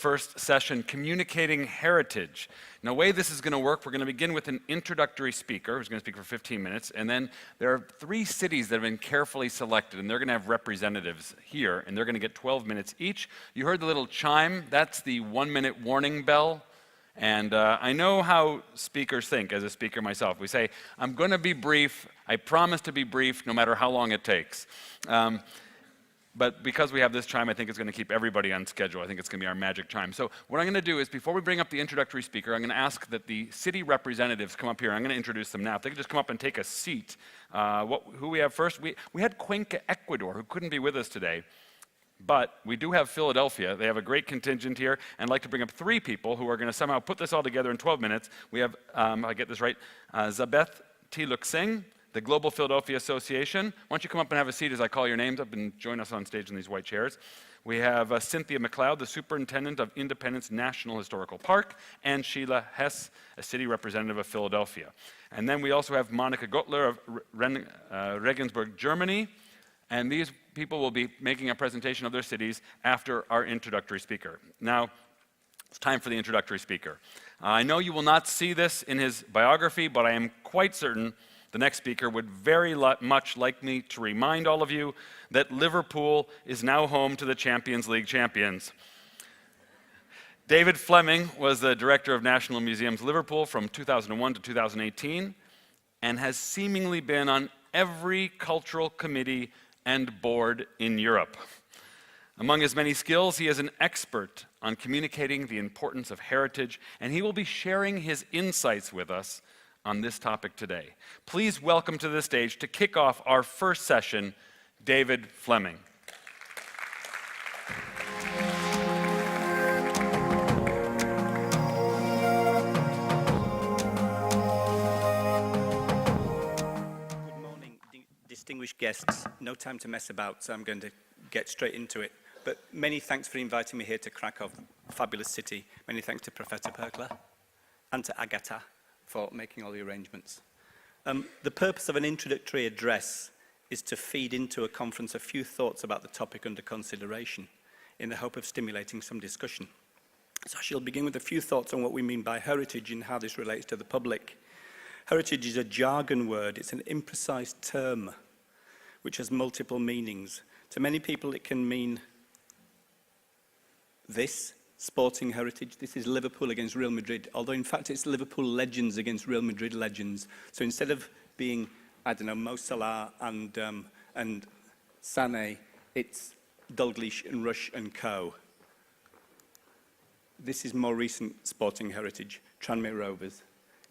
first session, Communicating Heritage. Now, the way this is going to work, we're going to begin with an introductory speaker who's going to speak for 15 minutes, and then there are 3 cities that have been carefully selected, and they're going to have representatives here, and they're going to get 12 minutes each. You heard the little chime. That's the 1-minute warning bell. And I know how speakers think, as a speaker myself. We say, I'm going to be brief. I promise to be brief, no matter how long it takes. But because we have this chime, I think it's going to keep everybody on schedule. I think it's going to be our magic chime. So what I'm going to do is, before we bring up the introductory speaker, I'm going to ask that the city representatives come up here. I'm going to introduce them now. If they could just come up and take a seat. Who we have first? We had Cuenca, Ecuador, who couldn't be with us today. But we do have Philadelphia. They have a great contingent here. And I'd like to bring up 3 people who are going to somehow put this all together in 12 minutes. We have, I get this right, Zabeth Tiluk Singh, the Global Philadelphia Association. Why don't you come up and have a seat as I call your names up and join us on stage in these white chairs. We have Cynthia McLeod, the Superintendent of Independence National Historical Park, and Sheila Hess, a city representative of Philadelphia. And then we also have Monica Gottler of Regensburg, Germany. And these people will be making a presentation of their cities after our introductory speaker. Now, it's time for the introductory speaker. I know you will not see this in his biography, but I am quite certain the next speaker would very much like me to remind all of you that Liverpool is now home to the Champions League champions. David Fleming was the director of National Museums Liverpool from 2001 to 2018 and has seemingly been on every cultural committee and board in Europe. Among his many skills, he is an expert on communicating the importance of heritage, and he will be sharing his insights with us on this topic today. Please welcome to the stage, to kick off our first session, David Fleming. Good morning, distinguished guests. No time to mess about, so I'm going to get straight into it. But many thanks for inviting me here to Krakow, a fabulous city. Many thanks to Professor Perkler and to Agata for making all the arrangements. The purpose of an introductory address is to feed into a conference a few thoughts about the topic under consideration in the hope of stimulating some discussion. So I shall begin with a few thoughts on what we mean by heritage and how this relates to the public. Heritage is a jargon word. It's an imprecise term which has multiple meanings. To many people it can mean this, sporting heritage. This is Liverpool against Real Madrid, although in fact it's Liverpool legends against Real Madrid legends. So instead of being, I don't know, Mo Salah and Sané, it's Dalglish and Rush and Co. This is more recent sporting heritage, Tranmere Rovers.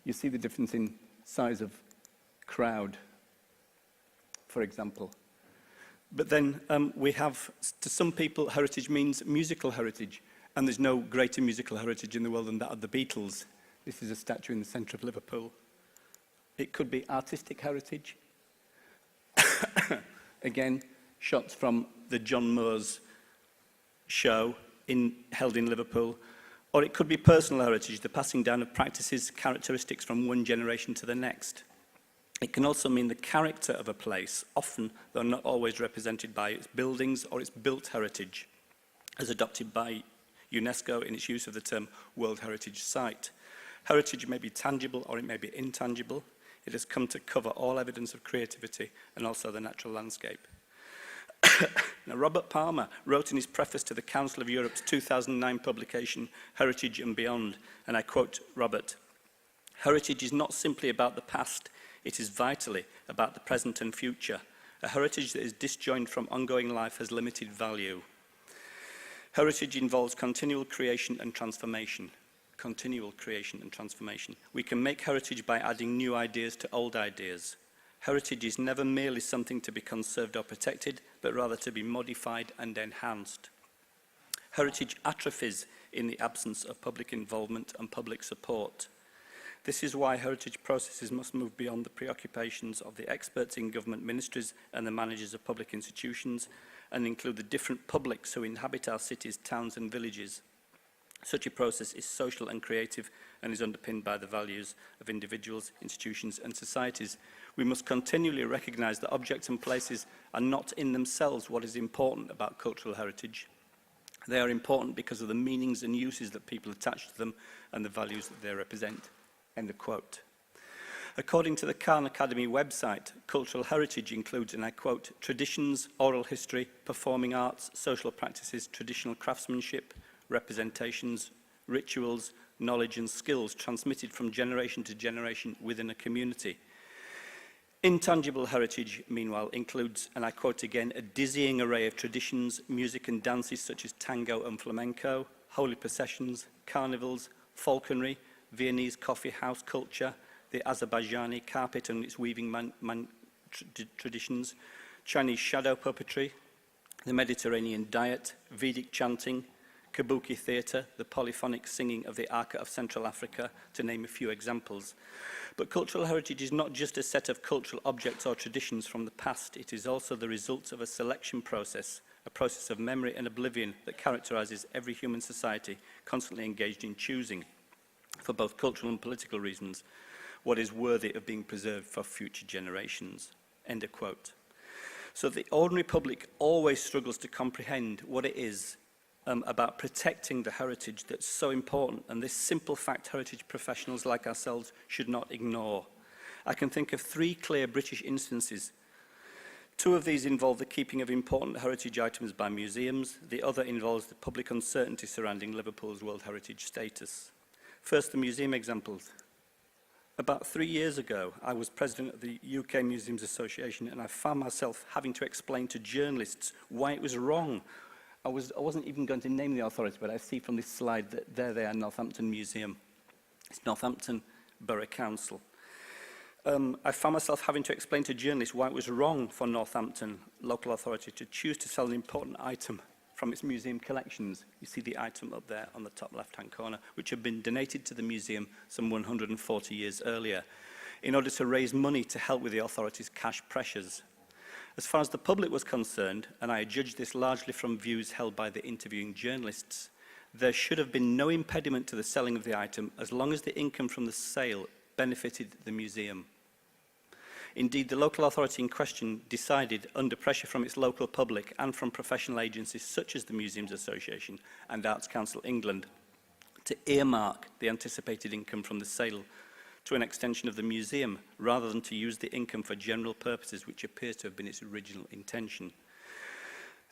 You see the difference in size of crowd, for example. But then we have, to some people, heritage means musical heritage. And there's no greater musical heritage in the world than that of the Beatles. This is a statue in the centre of Liverpool. It could be artistic heritage. Again, shots from the John Moores show held in Liverpool. Or it could be personal heritage, the passing down of practices, characteristics from one generation to the next. It can also mean the character of a place, often, though not always, represented by its buildings or its built heritage, as adopted by UNESCO in its use of the term World Heritage Site. Heritage may be tangible or it may be intangible. It has come to cover all evidence of creativity and also the natural landscape. Now, Robert Palmer wrote in his preface to the Council of Europe's 2009 publication, Heritage and Beyond, and I quote Robert, "Heritage is not simply about the past, it is vitally about the present and future. A heritage that is disjoined from ongoing life has limited value. Heritage involves continual creation and transformation. Continual creation and transformation. We can make heritage by adding new ideas to old ideas. Heritage is never merely something to be conserved or protected, but rather to be modified and enhanced. Heritage atrophies in the absence of public involvement and public support. This is why heritage processes must move beyond the preoccupations of the experts in government ministries and the managers of public institutions, and include the different publics who inhabit our cities, towns and villages. Such a process is social and creative and is underpinned by the values of individuals, institutions and societies. We must continually recognise that objects and places are not in themselves what is important about cultural heritage. They are important because of the meanings and uses that people attach to them and the values that they represent. End of quote. According to the Khan Academy website, cultural heritage includes, and I quote, traditions, oral history, performing arts, social practices, traditional craftsmanship, representations, rituals, knowledge and skills transmitted from generation to generation within a community. Intangible heritage, meanwhile, includes, and I quote again, a dizzying array of traditions, music and dances such as tango and flamenco, holy processions, carnivals, falconry, Viennese coffee house culture, the Azerbaijani carpet and its weaving traditions, Chinese shadow puppetry, the Mediterranean diet, Vedic chanting, kabuki theatre, the polyphonic singing of the Aka of Central Africa, to name a few examples. But cultural heritage is not just a set of cultural objects or traditions from the past, it is also the result of a selection process, a process of memory and oblivion that characterises every human society constantly engaged in choosing, for both cultural and political reasons, what is worthy of being preserved for future generations. End of quote. So the ordinary public always struggles to comprehend what it is about protecting the heritage that's so important, and this simple fact heritage professionals like ourselves should not ignore. I can think of 3 clear British instances. 2 of these involve the keeping of important heritage items by museums. The other involves the public uncertainty surrounding Liverpool's World Heritage status. First, the museum examples. About 3 years ago, I was president of the UK Museums Association, and I found myself having to explain to journalists why it was wrong. I wasn't even going to name the authority, but I see from this slide that there they are, Northampton Museum. It's Northampton Borough Council. I found myself having to explain to journalists why it was wrong for Northampton local authority to choose to sell an important item from its museum collections. You see the item up there on the top left-hand corner, which had been donated to the museum some 140 years earlier, in order to raise money to help with the authority's cash pressures. As far as the public was concerned, and I judged this largely from views held by the interviewing journalists, there should have been no impediment to the selling of the item as long as the income from the sale benefited the museum. Indeed, the local authority in question decided, under pressure from its local public and from professional agencies such as the Museums Association and Arts Council England, to earmark the anticipated income from the sale to an extension of the museum, rather than to use the income for general purposes, which appears to have been its original intention.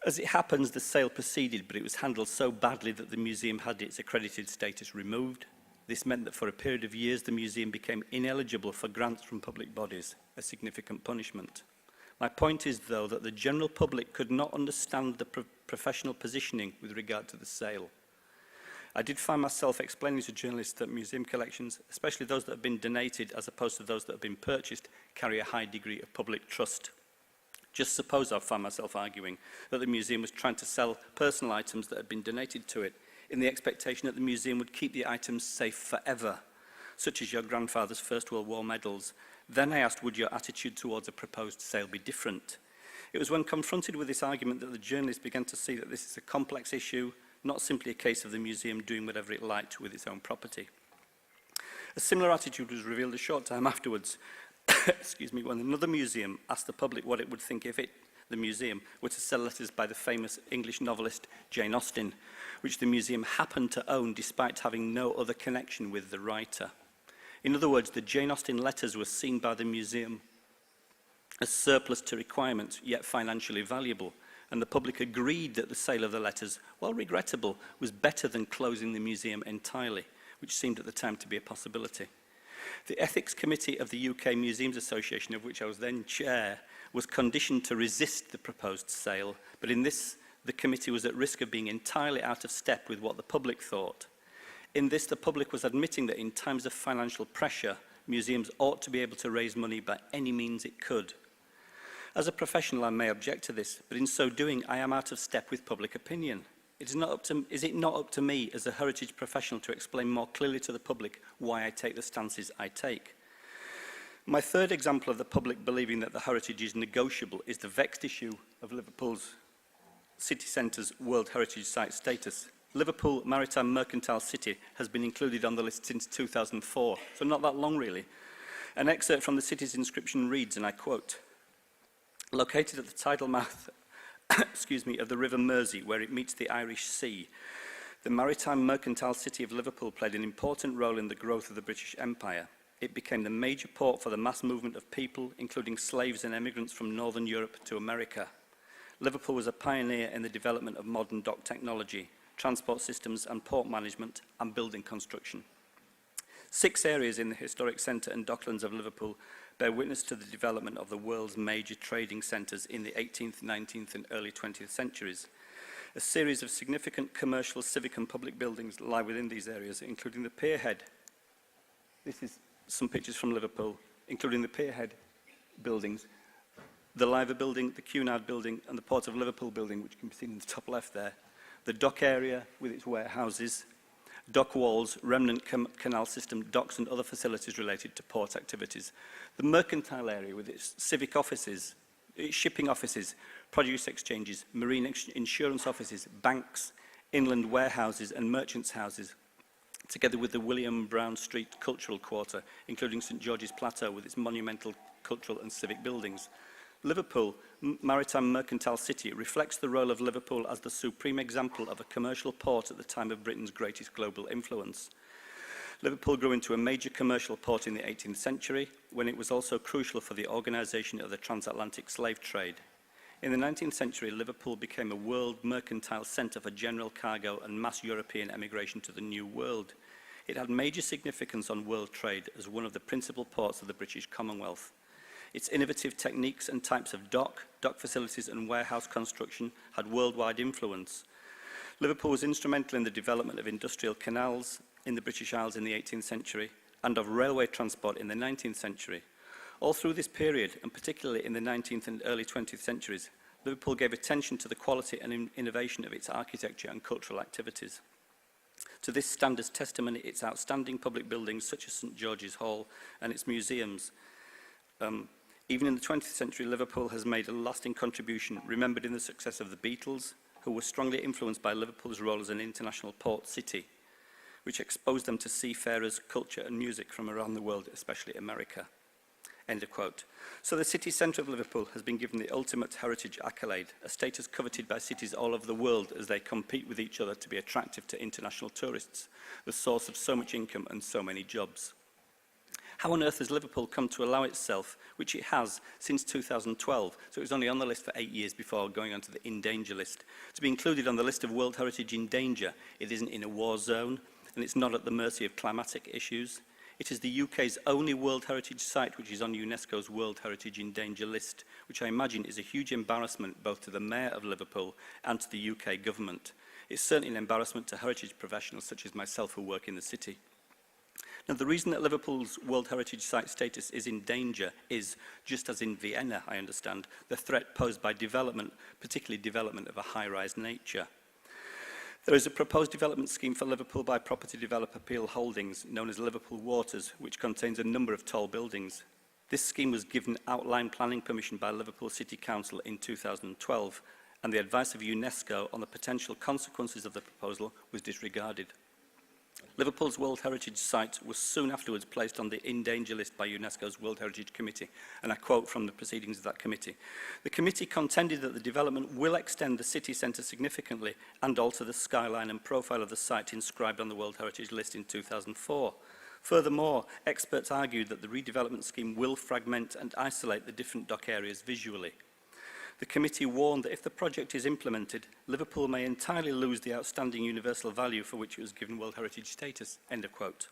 As it happens, the sale proceeded, but it was handled so badly that the museum had its accredited status removed. This meant that for a period of years, the museum became ineligible for grants from public bodies, a significant punishment. My point is, though, that the general public could not understand the professional positioning with regard to the sale. I did find myself explaining to journalists that museum collections, especially those that have been donated as opposed to those that have been purchased, carry a high degree of public trust. Just suppose I found myself arguing that the museum was trying to sell personal items that had been donated to it in the expectation that the museum would keep the items safe forever, such as your grandfather's First World War medals. Then I asked, would your attitude towards a proposed sale be different? It was when confronted with this argument that the journalists began to see that this is a complex issue, not simply a case of the museum doing whatever it liked with its own property. A similar attitude was revealed a short time afterwards, excuse me, when another museum asked the public what it would think if the museum, were to sell letters by the famous English novelist Jane Austen, which the museum happened to own despite having no other connection with the writer. In other words, the Jane Austen letters were seen by the museum as surplus to requirements, yet financially valuable, and the public agreed that the sale of the letters, while regrettable, was better than closing the museum entirely, which seemed at the time to be a possibility. The Ethics Committee of the UK Museums Association, of which I was then chair, was conditioned to resist the proposed sale, but in this, the committee was at risk of being entirely out of step with what the public thought. In this, the public was admitting that in times of financial pressure, museums ought to be able to raise money by any means it could. As a professional, I may object to this, but in so doing, I am out of step with public opinion. Is it not up to me as a heritage professional to explain more clearly to the public why I take the stances I take? My third example of the public believing that the heritage is negotiable is the vexed issue of Liverpool's city centre's World Heritage Site status. Liverpool Maritime Mercantile City has been included on the list since 2004, so not that long really. An excerpt from the city's inscription reads, and I quote, "Located at the tidal mouth excuse me, of the River Mersey, where it meets the Irish Sea. The maritime mercantile city of Liverpool played an important role in the growth of the British Empire. It became the major port for the mass movement of people, including slaves and emigrants from Northern Europe to America. Liverpool was a pioneer in the development of modern dock technology, transport systems and port management, and building construction. 6 areas in the historic centre and docklands of Liverpool bear witness to the development of the world's major trading centres in the 18th, 19th and early 20th centuries. A series of significant commercial, civic and public buildings lie within these areas, including the Pierhead. This is some pictures from Liverpool, including the Pierhead buildings, the Liver building, the Cunard building and the Port of Liverpool building, which can be seen in the top left there. The dock area with its warehouses, dock walls, remnant canal system, docks and other facilities related to port activities. The mercantile area with its civic offices, its shipping offices, produce exchanges, marine insurance offices, banks, inland warehouses and merchants' houses, together with the William Brown Street Cultural Quarter, including St George's Plateau with its monumental cultural and civic buildings. Liverpool, maritime mercantile city, reflects the role of Liverpool as the supreme example of a commercial port at the time of Britain's greatest global influence. Liverpool grew into a major commercial port in the 18th century, when it was also crucial for the organisation of the transatlantic slave trade. In the 19th century, Liverpool became a world mercantile centre for general cargo and mass European emigration to the New World. It had major significance on world trade as one of the principal ports of the British Commonwealth. Its innovative techniques and types of dock facilities and warehouse construction had worldwide influence. Liverpool was instrumental in the development of industrial canals in the British Isles in the 18th century and of railway transport in the 19th century. All through this period, and particularly in the 19th and early 20th centuries, Liverpool gave attention to the quality and innovation of its architecture and cultural activities. To this stand as testimony its outstanding public buildings such as St George's Hall and its museums. Even in the 20th century, Liverpool has made a lasting contribution, remembered in the success of the Beatles, who were strongly influenced by Liverpool's role as an international port city, which exposed them to seafarers, culture and music from around the world, especially America. End of quote. So the city centre of Liverpool has been given the ultimate heritage accolade, a status coveted by cities all over the world as they compete with each other to be attractive to international tourists, the source of so much income and so many jobs. How on earth has Liverpool come to allow itself, which it has since 2012, so it was only on the list for 8 years before going onto the in danger list, to be included on the list of World Heritage in danger? It isn't in a war zone, and it's not at the mercy of climatic issues. It is the UK's only World Heritage site which is on UNESCO's World Heritage in danger list, which I imagine is a huge embarrassment both to the Mayor of Liverpool and to the UK government. It's certainly an embarrassment to heritage professionals such as myself who work in the city. Now, the reason that Liverpool's World Heritage Site status is in danger is, just as in Vienna, I understand, the threat posed by development, particularly development of a high-rise nature. There is a proposed development scheme for Liverpool by property developer Peel Holdings, known as Liverpool Waters, which contains a number of tall buildings. This scheme was given outline planning permission by Liverpool City Council in 2012, and the advice of UNESCO on the potential consequences of the proposal was disregarded. Liverpool's World Heritage Site was soon afterwards placed on the in danger list by UNESCO's World Heritage Committee, and I quote from the proceedings of that committee. The committee contended that the development will extend the city centre significantly and alter the skyline and profile of the site inscribed on the World Heritage List in 2004. Furthermore, experts argued that the redevelopment scheme will fragment and isolate the different dock areas visually. The committee warned that if the project is implemented, Liverpool may entirely lose the outstanding universal value for which it was given World Heritage status. End of quote.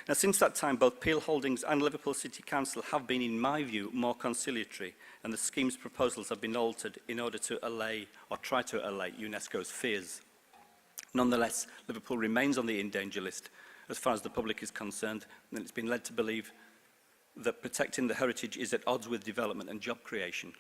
Now, since that time, both Peel Holdings and Liverpool City Council have been, in my view, more conciliatory, and the scheme's proposals have been altered in order to allay, or try to allay, UNESCO's fears. Nonetheless, Liverpool remains on the in danger list as far as the public is concerned, and it's been led to believe that protecting the heritage is at odds with development and job creation.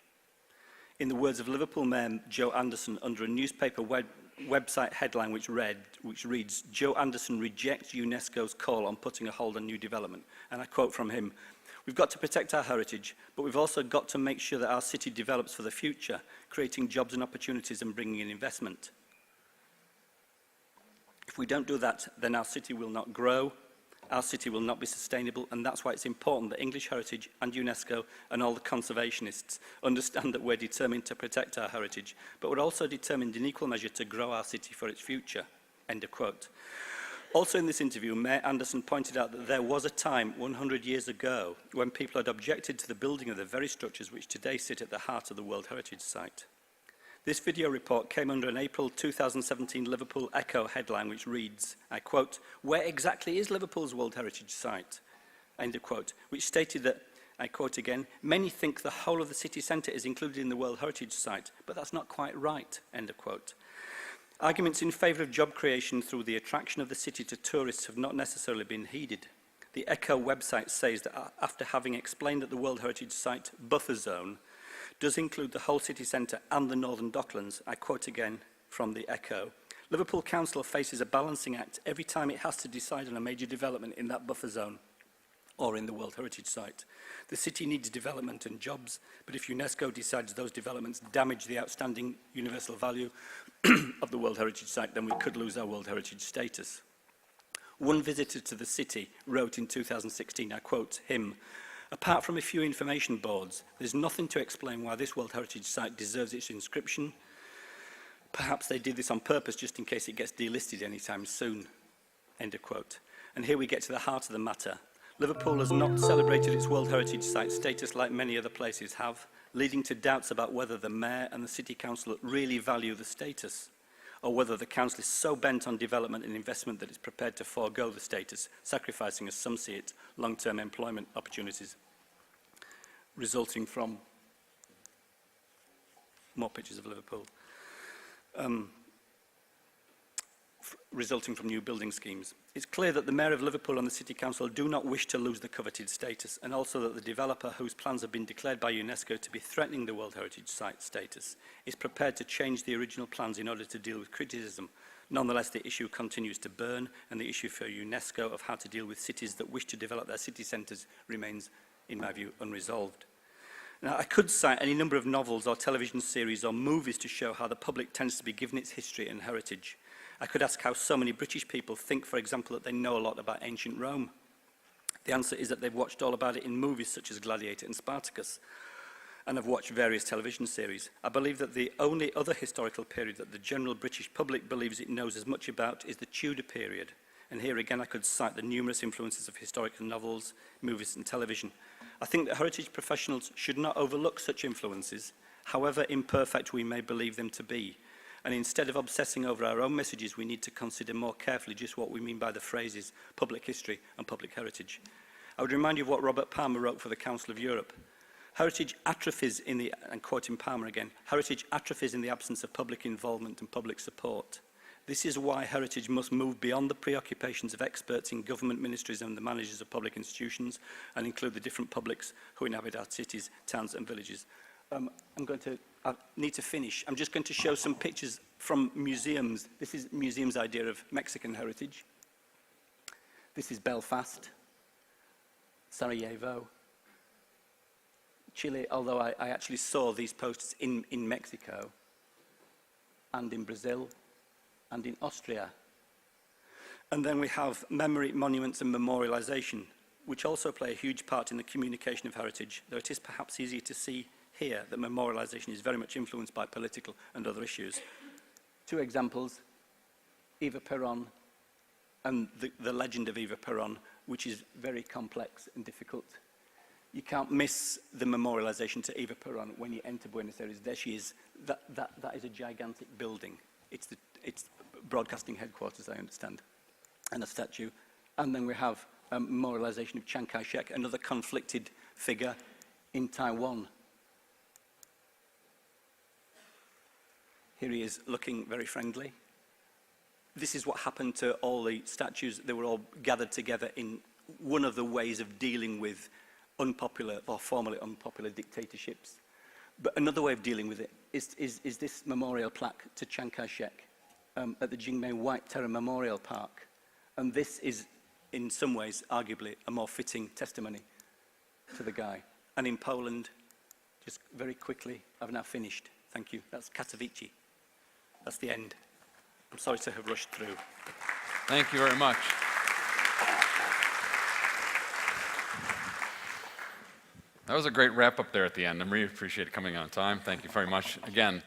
In the words of Liverpool Mayor Joe Anderson, under a newspaper website headline which reads, "Joe Anderson rejects UNESCO's call on putting a hold on new development." And I quote from him, "We've got to protect our heritage, but we've also got to make sure that our city develops for the future, creating jobs and opportunities and bringing in investment. If we don't do that, then our city will not grow, our city will not be sustainable, and that's why it's important that English heritage and UNESCO and all the conservationists understand that we're determined to protect our heritage, but we're also determined in equal measure to grow our city for its future." End of quote. Also in this interview, Mayor Anderson pointed out that there was a time 100 years ago when people had objected to the building of the very structures which today sit at the heart of the World Heritage Site. This video report came under an April 2017 Liverpool Echo headline which reads, I quote, "Where exactly is Liverpool's World Heritage Site?" End of quote, which stated that, I quote again, "Many think the whole of the city centre is included in the World Heritage Site, but that's not quite right." End of quote. Arguments in favour of job creation through the attraction of the city to tourists have not necessarily been heeded. The Echo website says that after having explained that the World Heritage Site buffer zone does include the whole city centre and the Northern Docklands, I quote again from the Echo, "Liverpool Council faces a balancing act every time it has to decide on a major development in that buffer zone or in the World Heritage Site. The city needs development and jobs, but if UNESCO decides those developments damage the outstanding universal value of the World Heritage Site, then we could lose our World Heritage status." One visitor to the city wrote in 2016, I quote him, "Apart from a few information boards, there's nothing to explain why this World Heritage Site deserves its inscription. Perhaps they did this on purpose just in case it gets delisted anytime soon." End of quote. And here we get to the heart of the matter. Liverpool has not celebrated its World Heritage Site status like many other places have, leading to doubts about whether the Mayor and the City Council really value the status, or whether the Council is so bent on development and investment that it's prepared to forego the status, sacrificing, as some see it, long-term employment opportunities, resulting from more pictures of Liverpool, resulting from new building schemes. It's clear that the Mayor of Liverpool and the City Council do not wish to lose the coveted status, and also that the developer, whose plans have been declared by UNESCO to be threatening the World Heritage Site status, is prepared to change the original plans in order to deal with criticism. Nonetheless, the issue continues to burn, and the issue for UNESCO of how to deal with cities that wish to develop their city centres remains, in my view, unresolved. Now, I could cite any number of novels or television series or movies to show how the public tends to be given its history and heritage. I could ask how so many British people think, for example, that they know a lot about ancient Rome. The answer is that they've watched all about it in movies such as Gladiator and Spartacus, and have watched various television series. I believe that the only other historical period that the general British public believes it knows as much about is the Tudor period. And here again I could cite the numerous influences of historical novels, movies and television. I think that heritage professionals should not overlook such influences, however imperfect we may believe them to be. And instead of obsessing over our own messages, we need to consider more carefully just what we mean by the phrases public history and public heritage. I would remind you of what Robert Palmer wrote for the Council of Europe. Heritage atrophies in the, and quoting Palmer again, heritage atrophies in the absence of public involvement and public support. This is why heritage must move beyond the preoccupations of experts in government ministries and the managers of public institutions, and include the different publics who inhabit our cities, towns and villages. I need to finish. I'm just going to show some pictures from museums. This is museum's idea of Mexican heritage. This is Belfast, Sarajevo, Chile, although I actually saw these posters in Mexico, and in Brazil, and in Austria. And then we have memory, monuments and memorialisation, which also play a huge part in the communication of heritage, though it is perhaps easier to see here that memorialisation is very much influenced by political and other issues. Two examples, Eva Perón and the legend of Eva Perón, which is very complex and difficult. You can't miss the memorialisation to Eva Perón when you enter Buenos Aires. There she is. That is a gigantic building. It's broadcasting headquarters, I understand, and a statue. And then we have memorialisation of Chiang Kai-shek, another conflicted figure in Taiwan. Here he is looking very friendly. This is what happened to all the statues. They were all gathered together in one of the ways of dealing with unpopular or formerly unpopular dictatorships. But another way of dealing with it is this memorial plaque to Chiang Kai-shek at the Jingmei White Terror Memorial Park. And this is, in some ways, arguably a more fitting testimony to the guy. And in Poland, just very quickly, I've now finished. Thank you. That's Katowice. That's the end. I'm sorry to have rushed through. Thank you very much. That was a great wrap up there at the end. I really appreciate it coming on time. Thank you very much. Again,